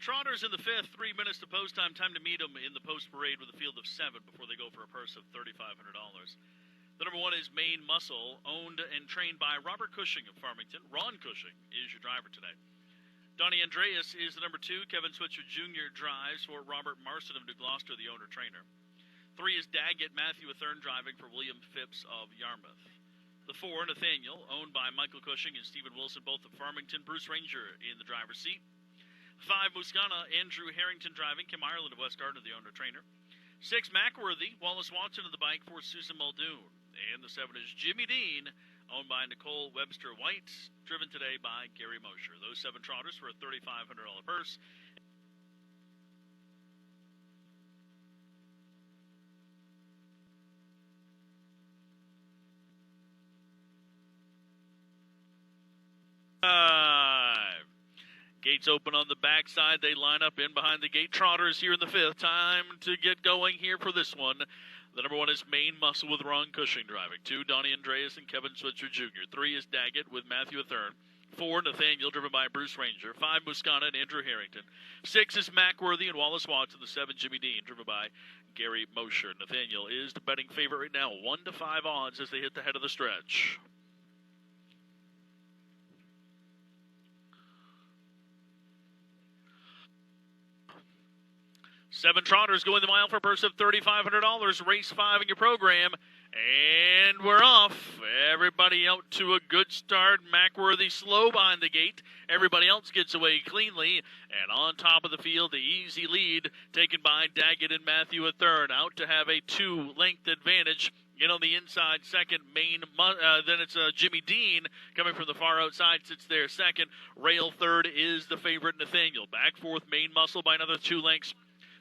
Trotters in the fifth, 3 minutes to post time. Time to meet them in the post parade with a field of 7 before they go for a purse of $3,500. The number 1 is Maine Muscle, owned and trained by Robert Cushing of Farmington. Ron Cushing is your driver today. Donnie Andreas is the number 2. Kevin Switzer Jr. drives for Robert Marston of New Gloucester, the owner-trainer. 3 is Daggett, Matthew Athearn driving for William Phipps of Yarmouth. The 4, Nathaniel, owned by Michael Cushing and Stephen Wilson, both of Farmington. Bruce Ranger in the driver's seat. 5, Muscana, Andrew Harrington driving. Kim Ireland of West Garden, the owner-trainer. 6, Macworthy, Wallace Watson of the bike for Susan Muldoon. And the 7 is Jimmy Dean, owned by Nicole Webster White, driven today by Gary Mosher. Those 7 trotters for a $3,500 purse. Gates open on the backside. They line up in behind the gate. Trotters here in the 5th. Time to get going here for this one. The number 1 is Maine Muscle with Ron Cushing driving. 2, Donnie Andreas and Kevin Switzer Jr. 3 is Daggett with Matthew Athearn. 4, Nathaniel, driven by Bruce Ranger. 5, Muscana and Andrew Harrington. 6 is Macworthy and Wallace Watson. The 7, Jimmy Dean, driven by Gary Mosher. Nathaniel is the betting favorite right now. 1 to 5 odds as they hit the head of the stretch. Seven trotters going the mile for a purse of $3,500. Race 5 in your program. And we're off. Everybody out to a good start. Macworthy slow behind the gate. Everybody else gets away cleanly. And on top of the field, the easy lead taken by Daggett and Matthew Athearn. Out to have a 2-length advantage. In on the inside, second, then it's Jimmy Dean coming from the far outside, sits there second. Rail third is the favorite Nathaniel. Back fourth, Maine Muscle by another 2 lengths.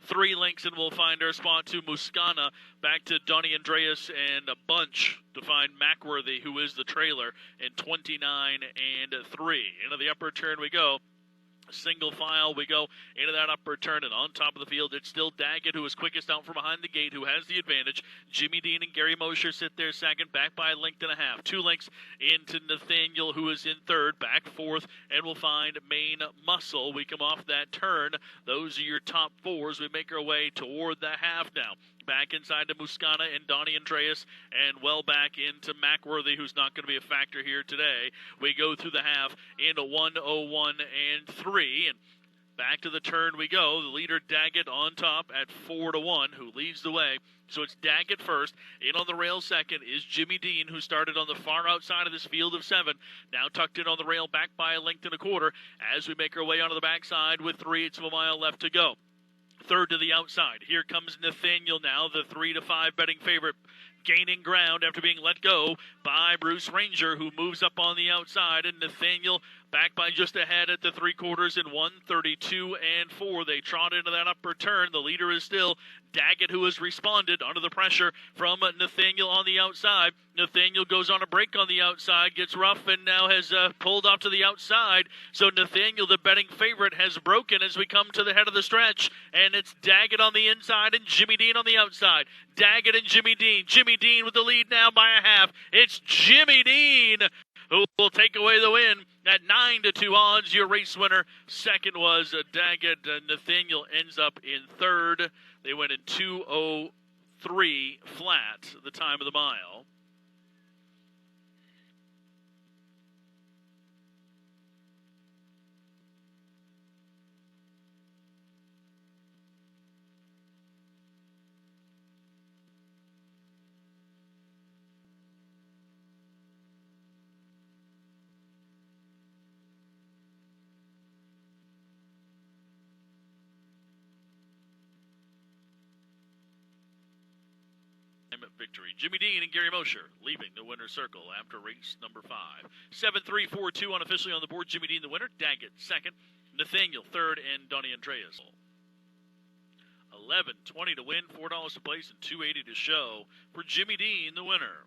3 lengths, and we'll find our spot to Muscana. Back to Donnie Andreas and a bunch to find Macworthy, who is the trailer, in 29 and 3. Into the upper turn we go. Single file, we go into that upper turn, and on top of the field, it's still Daggett, who is quickest out from behind the gate, who has the advantage. Jimmy Dean and Gary Mosher sit there second, back by 1.5 lengths. 2 lengths into Nathaniel, who is in third, back fourth, and we'll find Maine Muscle. We come off that turn. Those are your top 4s. We make our way toward the half now. Back inside to Muscana and Donnie Andreas, and well back into Macworthy, who's not going to be a factor here today. We go through the half into 1:01 and 3, and back to the turn we go. The leader Daggett on top at 4-1, who leads the way. So it's Daggett first. In on the rail second is Jimmy Dean, who started on the far outside of this field of 7. Now tucked in on the rail, back by 1.25 lengths as we make our way onto the backside with 3/8 of a mile left to go. Third to the outside. Here comes Nathaniel now, the 3 to 5 betting favorite, gaining ground after being let go by Bruce Ranger, who moves up on the outside, and Nathaniel back by just ahead at the 3/4 in 1:32 and 4. They trot into that upper turn. The leader is still Daggett, who has responded under the pressure from Nathaniel on the outside. Nathaniel goes on a break on the outside, gets rough, and now has pulled off to the outside. So Nathaniel, the betting favorite, has broken as we come to the head of the stretch. And it's Daggett on the inside and Jimmy Dean on the outside. Daggett and Jimmy Dean. Jimmy Dean with the lead now by a half. It's Jimmy Dean who will take away the win at 9-2 odds. Your race winner. Second was Daggett. Nathaniel ends up in third. They went in 2:03 flat, the time of the mile. Victory. Jimmy Dean and Gary Mosher leaving the winner's circle after race number 5. 7-3-4-2 unofficially on the board. Jimmy Dean the winner. Daggett second. Nathaniel third, and Donnie Andreas. 11.20 to win, $4 to place, and $2.80 to show for Jimmy Dean the winner.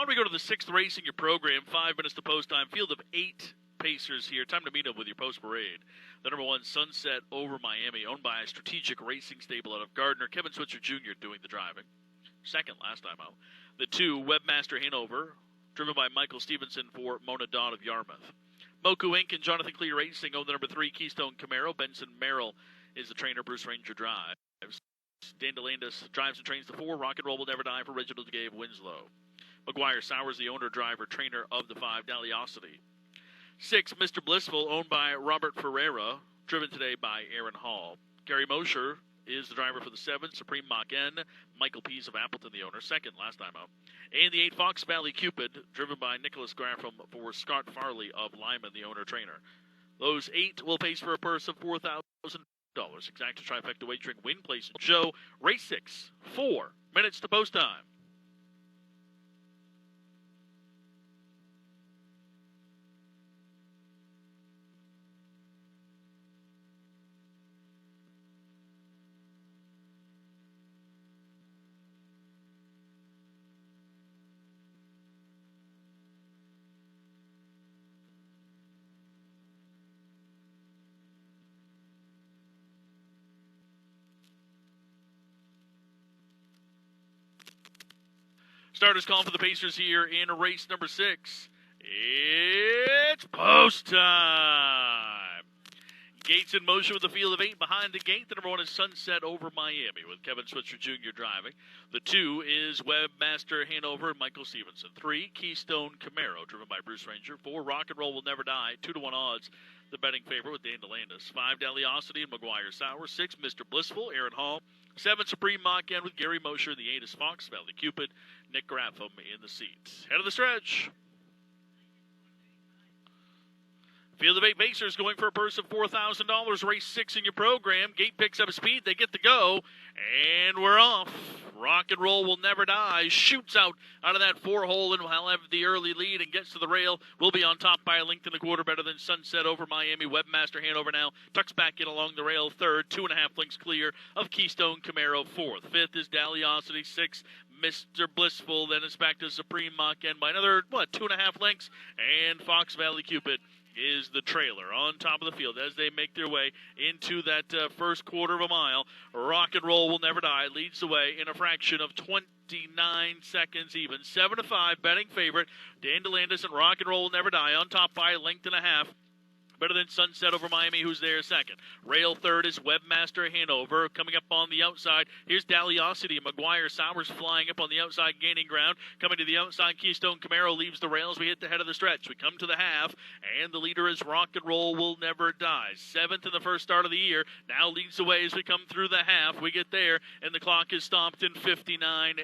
We go to the 6th race in your program. 5 minutes to post time. Field of 8 Pacers here. Time to meet up with your post-parade. The number 1, Sunset Over Miami, owned by a strategic racing stable out of Gardner. Kevin Switzer Jr. doing the driving. Second last time out. The 2, Webmaster Hanover, driven by Michael Stevenson for Mona Dawn of Yarmouth. Moku Inc. and Jonathan Clee Racing own the number 3, Keystone Camaro. Benson Merrill is the trainer. Bruce Ranger drives. Dan DeLandis drives and trains the 4. Rock and Roll Will Never Die for Reginald Gabe Winslow. Mcgwire Sowers, the owner, driver, trainer of the 5, Daliosity. 6, Mr. Blissful, owned by Robert Ferreira, driven today by Aaron Hall. Gary Mosher is the driver for the 7, Supreme Mach N. Michael Pease of Appleton, the owner, second last time out. And the 8, Fox Valley Cupid, driven by Nicholas Graffam for Scott Farley of Lyman, the owner, trainer. Those 8 will pace for a purse of $4,000. Exact trifecta wagering, win place. Joe, race 6, 4 minutes to post time. Starters call for the Pacers here in race number 6. It's post time. Gates in motion with the field of 8 behind the gate. The number 1 is Sunset Over Miami with Kevin Switzer Jr. driving. The 2 is Webmaster Hanover and Michael Stevenson. 3, Keystone Camaro, driven by Bruce Ranger. 4, Rock and Roll Will Never Die, 2-1 odds. The betting favorite with Dan DeLandis. 5, Daliosity and Mcgwire Sowers. 6, Mr. Blissful, Aaron Hall. 7, Supreme Mach N with Gary Mosher. The 8 is Fox Valley Cupid. Nick Graffam in the seat. Head of the stretch. Field of 8 Pacers going for a purse of $4,000. Race 6 in your program. Gate picks up speed. They get to go. And we're off. Rock and Roll Will Never Die. Shoots out of that 4-hole and will have the early lead and gets to the rail. Will be on top by a length and a quarter, better than Sunset Over Miami. Webmaster Hanover now tucks back in along the rail. 3rd, 2.5 lengths clear of Keystone Camaro. 4th. 5th is Daliosity. 6th, Mr. Blissful. Then it's back to Supreme Mach N by another, 2.5 lengths. And Fox Valley Cupid is the trailer on top of the field as they make their way into that first quarter of a mile. Rock and Roll Will Never Die leads the way in a fraction of 29 seconds even. 7-5 betting favorite. Dan DeLandis and Rock and Roll Will Never Die on top by a length and a half. Better than Sunset Over Miami, who's there second. Rail 3rd is Webmaster Hanover. Coming up on the outside, here's Daliosity. Mcgwire Sowers flying up on the outside, gaining ground. Coming to the outside, Keystone Camaro leaves the rails. We hit the head of the stretch. We come to the half, and the leader is Rock and Roll Will Never Die. 7th in the first start of the year. Now leads the way as we come through the half. We get there, and the clock is stopped in 59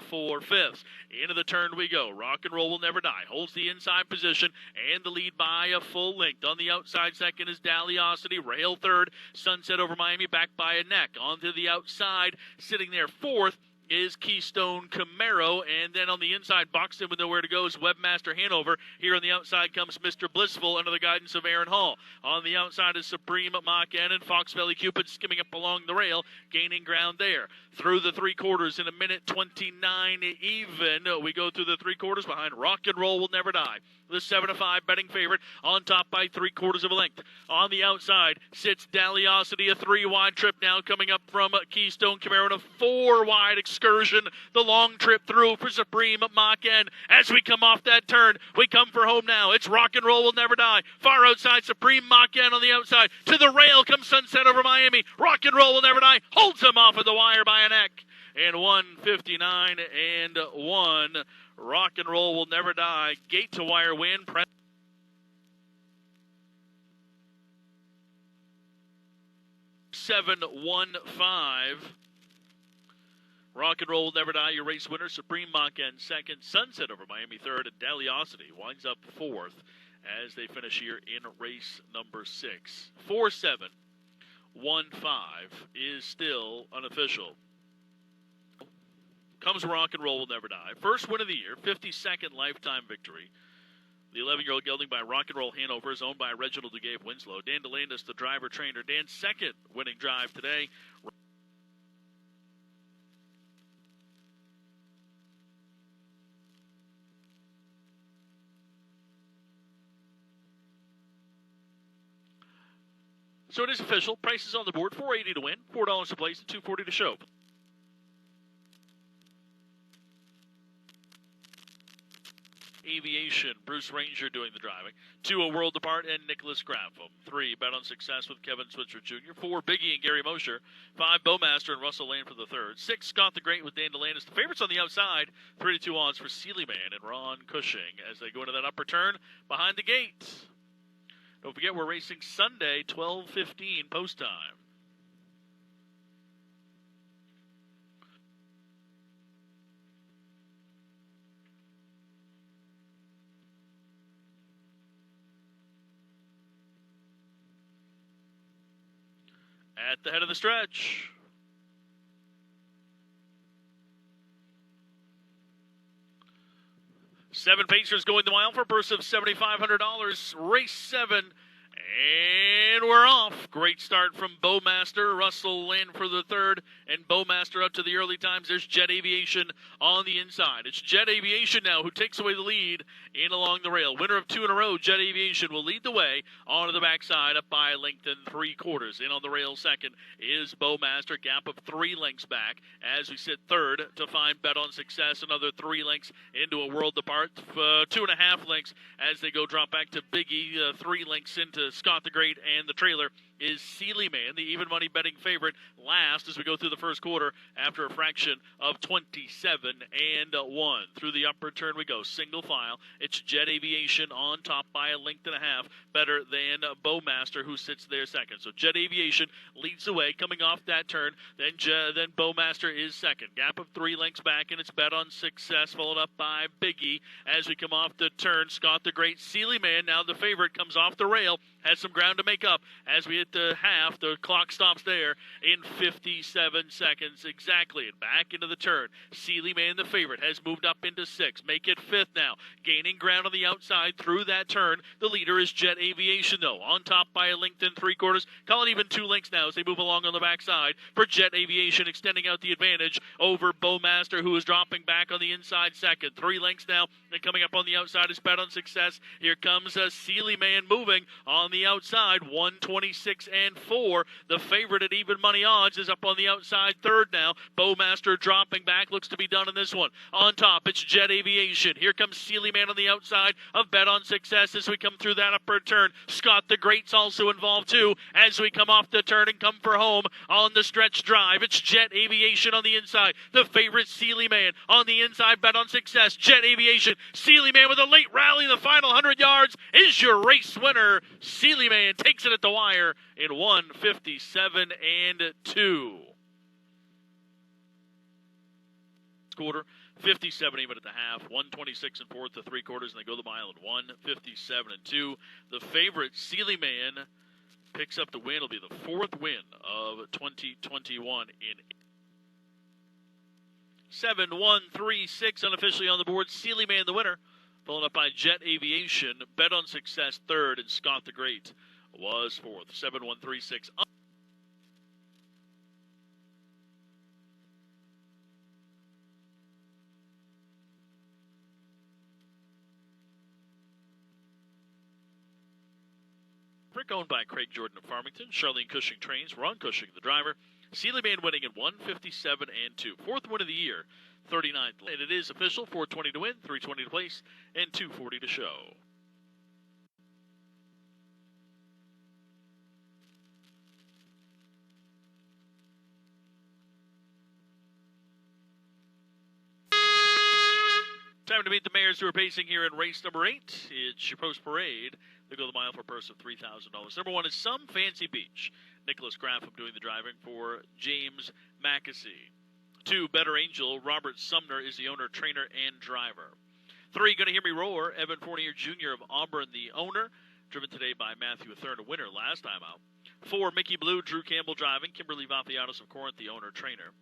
4/5. Into the turn we go. Rock and Roll Will Never Die. Holds the inside position, and the lead by a full length. On the outside second is Daliosity. Rail 3rd. Sunset Over Miami back by a neck. Onto the outside, sitting there 4th, is Keystone Camaro, and then on the inside, boxed in with nowhere to go, is Webmaster Hanover. Here on the outside comes Mr. Blissful under the guidance of Aaron Hall. On the outside is Supreme Mach N and Fox Valley Cupid skimming up along the rail, gaining ground there. Through the 3 quarters in a minute 29 even. We go through the 3 quarters behind Rock and Roll Will Never Die. The 7-5 betting favorite on top by 3/4 of a length. On the outside sits Daliosity, a 3-wide trip now coming up from Keystone Camaro, and a 4-wide excursion. The long trip through for Supreme Mach N. As we come off that turn, we come for home now. It's Rock and Roll Will Never Die. Far outside, Supreme Mach N on the outside. To the rail comes Sunset Over Miami. Rock and Roll Will Never Die holds him off of the wire by a neck. And 1:59 1. Rock and Roll Will Never Die. Gate to wire win. 7-1-5. Rock and Roll Will Never Die, your race winner. Supreme Mach N second. Sunset Over Miami third. And Daliosity winds up 4th as they finish here in race number 6. 4-7-1-5 is still unofficial. Comes Rock and Roll Will Never Die. First win of the year, 52nd lifetime victory. The 11-year-old gelding by Rock and Roll Hanover is owned by Reginald Gabe Winslow. Dan DeLandis, the driver-trainer. Dan's second winning drive today. So it is official. Prices on the board, $4.80 to win, $4 to place, and $2.40 to show. Aviation, Bruce Ranger doing the driving. 2, A World Apart, and Nicholas Graffam. 3, Bet on Success with Kevin Switzer Jr. 4, Biggie and Gary Mosher. 5, Bowmaster and Russell Lane for the third. 6, Scott the Great with Dan DeLandis. The favorites on the outside, 3-2 odds for Sealy Man and Ron Cushing as they go into that upper turn behind the gate. Don't forget, we're racing Sunday, 12:15 post time. At the head of the stretch. Seven Pacers going the mile for a purse of $7,500. Race 7. And we're off. Great start from Bowmaster. Russell Lynn for the third. And Bowmaster up to the early times. There's Jet Aviation on the inside. It's Jet Aviation now who takes away the lead in along the rail. Winner of 2 in a row, Jet Aviation will lead the way onto the backside up by a length and 3/4. In on the rail second is Bowmaster. Gap of 3 lengths back as we sit third to find Bet on Success. Another 3 lengths into a world apart. 2.5 lengths as they go drop back to Biggie. 3 lengths into Scott the Great, and the trailer is Sealy Man, the even money betting favorite, last as we go through the first quarter after a fraction of 27-1. Through the upper turn we go, single file. It's Jet Aviation on top by a length and a half, better than Bowmaster, who sits there second. So Jet Aviation leads the way coming off that turn. Then Bowmaster is second. Gap of 3 lengths back, and it's Bet on Success, followed up by Biggie as we come off the turn. Scott the Great, Sealy Man, now the favorite, comes off the rail, has some ground to make up as we hit the half. The clock stops there in 57 seconds exactly. And back into the turn. Sealy Man, the favorite, has moved up into 6. Make it 5th now. Gaining ground on the outside through that turn. The leader is Jet Aviation, though, on top by a length and 3/4. Call it even 2 lengths now as they move along on the backside for Jet Aviation, extending out the advantage over Bowmaster, who is dropping back on the inside second. 3 lengths now, and coming up on the outside is Bet on Success. Here comes Sealy Man moving on the outside, 126-4. The favorite at even money odds is up on the outside third now. Bowmaster dropping back, looks to be done in this one. On top, it's Jet Aviation. Here comes Sealy Man on the outside of Bet on Success as we come through that upper turn. Scott the Great's also involved too as we come off the turn and come for home on the stretch drive. It's Jet Aviation on the inside. The favorite Sealy Man on the inside. Bet on Success. Jet Aviation. Sealy Man with a late rally in the final 100 yards is your race winner. Sealy Man takes it at the wire in 1:57-2. Quarter, 57 even at the half, 126-4 to 3/4, and they go the mile at 1:57-2. The favorite, Sealy Man, picks up the win. It'll be the 4th win of 2021 in 7-1-3-6 unofficially on the board. Sealy Man the winner, followed up by Jet Aviation. Bet on Success third, and Scott the Great was 4th. 7-1-3-6. Brick owned by Craig Jordan of Farmington. Charlene Cushing trains. Ron Cushing the driver. Sealy Man winning in 1:57-2. 4th win of the year. 39th. And it is official. 420 to win, 320 to place, and 240 to show. Time to meet the mayors who are pacing here in race number 8. It's your post parade. They go the mile for a purse of $3,000. Number 1 is Some Fancy Beach. Nicholas Graffam doing the driving for James Mackesy. 2, Better Angel. Robert Sumner is the owner, trainer, and driver. 3, Gonna Hear Me Roar. Evan Fournier Jr. of Auburn, the owner. Driven today by Matthew Athearn, a winner last time out. 4, Mickey Blue. Drew Campbell driving. Kimberly Vafiades of Corinth, the owner, trainer.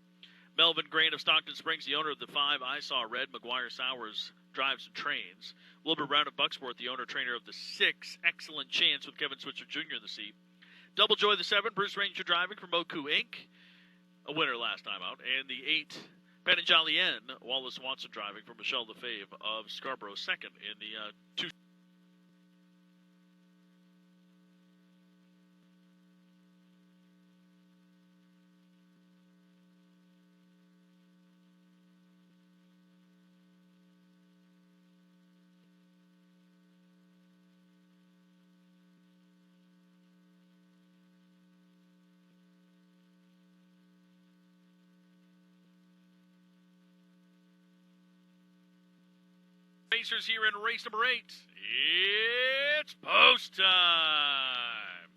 Melvin Grain of Stockton Springs, the owner of the 5, I Saw Red. Mcgwire Sowers drives and trains. Wilbur Brown of Bucksport, the owner, trainer of the 6, Excellent Chance with Kevin Switzer Jr. in the seat. Double Joy the 7, Bruce Ranger driving for Moku Inc., a winner last time out. And the 8, Patanjali N, Wallace Watson driving for Michelle Lefebvre of Scarborough, second in the 2. racers here in race number 8. It's post time.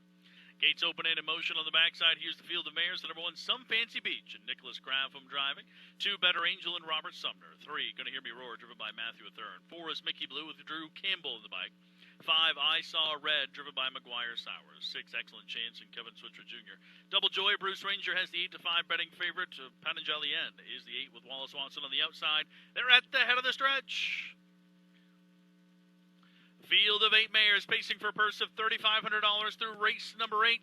Gates open and in motion on the backside. Here's the field of mares. The number 1, Some Fancy Beach, and Nicholas Graffam driving. 2, Bettor Angel and Robert Sumner. 3, Gonna Hear Me Roar, driven by Matthew Athearn. 4 is Mickey Blue with Drew Campbell in the bike. 5, I Saw Red, driven by Mcgwire Sowers. 6, Excellent Chance and Kevin Switzer Jr. Double Joy, Bruce Ranger has the 8-5 betting favorite. Patanjali is the 8 with Wallace Watson on the outside. They're at the head of the stretch. Field of 8 mares pacing for a purse of $3,500 through race number 8.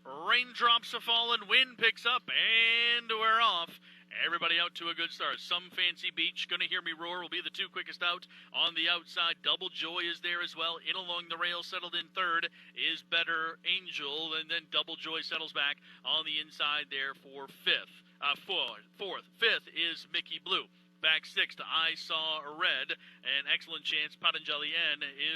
Raindrops have fallen, wind picks up, and we're off. Everybody out to a good start. Some Fancy Beach, Gonna Hear Me Roar will be the 2 quickest out. On the outside, Double Joy is there as well. In along the rail, settled in 3rd, is Bettor Angel, and then Double Joy settles back on the inside there for 5th. 4th. 5th is Mickey Blue. Back 6th, I Saw Red, and Excellent Chance, Patanjali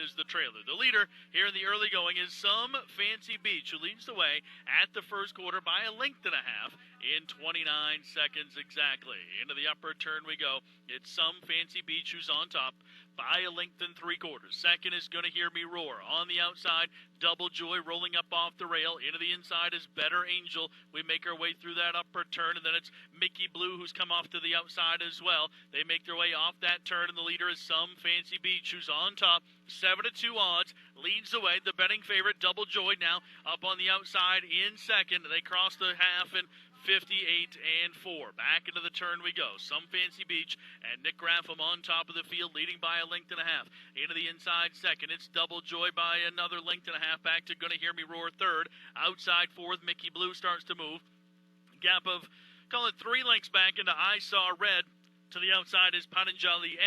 is the trailer. The leader here in the early going is Some Fancy Beach, who leads the way at the first quarter by a length and a half in 29 seconds exactly. Into the upper turn we go. It's Some Fancy Beach who's on top by a length and 3/4. Second is Gonna Hear Me Roar. On the outside, Double Joy rolling up off the rail. Into the inside is Bettor Angel. We make our way through that upper turn, and then it's Mickey Blue who's come off to the outside as well. They make their way off that turn, and the leader is Some Fancy Beach, who's on top. 7-2 odds, leads the way. The betting favorite, Double Joy, now up on the outside in second. They cross the half and 58-4. Back into the turn we go. Some Fancy Beach and Nick Graffam on top of the field, leading by a length and a half. Into the inside second, it's Double Joy by another length and a half. Back to Gonna Hear Me Roar 3rd. Outside 4th, Mickey Blue starts to move. Gap of, call it 3 lengths back into I Saw Red. To the outside is Patanjali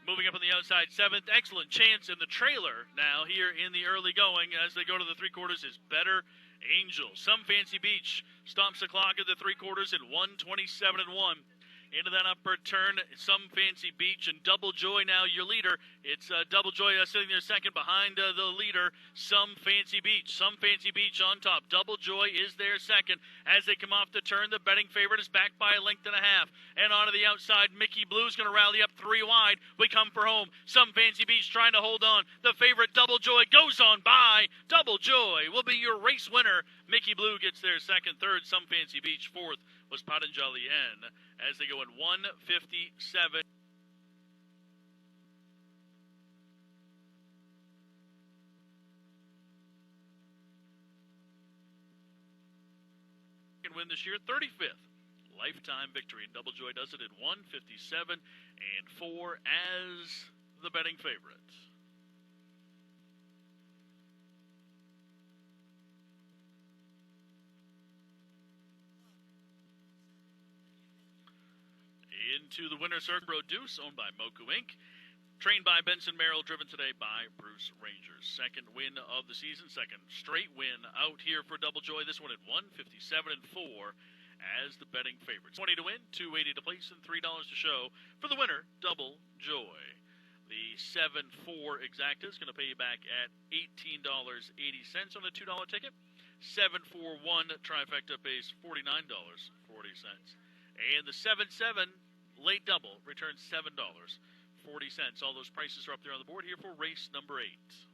moving up on the outside 7th. Excellent Chance in the trailer now here in the early going as they go to the 3/4 is Bettor Angel. Some Fancy Beach stops the clock at the 3/4 in 1:27-1. Into that upper turn, Some Fancy Beach and Double Joy now your leader. It's Double Joy sitting there second behind the leader, Some Fancy Beach. Some Fancy Beach on top. Double Joy is there second. As they come off the turn, the betting favorite is back by a length and a half. And onto the outside, Mickey Blue's going to rally up 3 wide. We come for home. Some Fancy Beach trying to hold on. The favorite, Double Joy, goes on by. Double Joy will be your race winner. Mickey Blue gets there second. 3rd, Some Fancy Beach. 4th was Patanjali as they go in 1:57. Can win this year, 35th lifetime victory. Double Joy does it in 1:57-4 as the betting favorite. Into the winner's circle, Deuce, owned by Moku Inc. Trained by Benson, Merrill, driven today by Bruce Rangers. Second win of the season, second straight win out here for Double Joy. This one at 1:57-4 as the betting favorite. 20 to win, $2.80 to place, and $3 to show for the winner, Double Joy. The 7-4 exacta is going to pay you back at $18.80 on a $2 ticket. 7-4-1 trifecta pays $49.40. And the 7-7 late double returns $7.40. All those prices are up there on the board here for race number 8.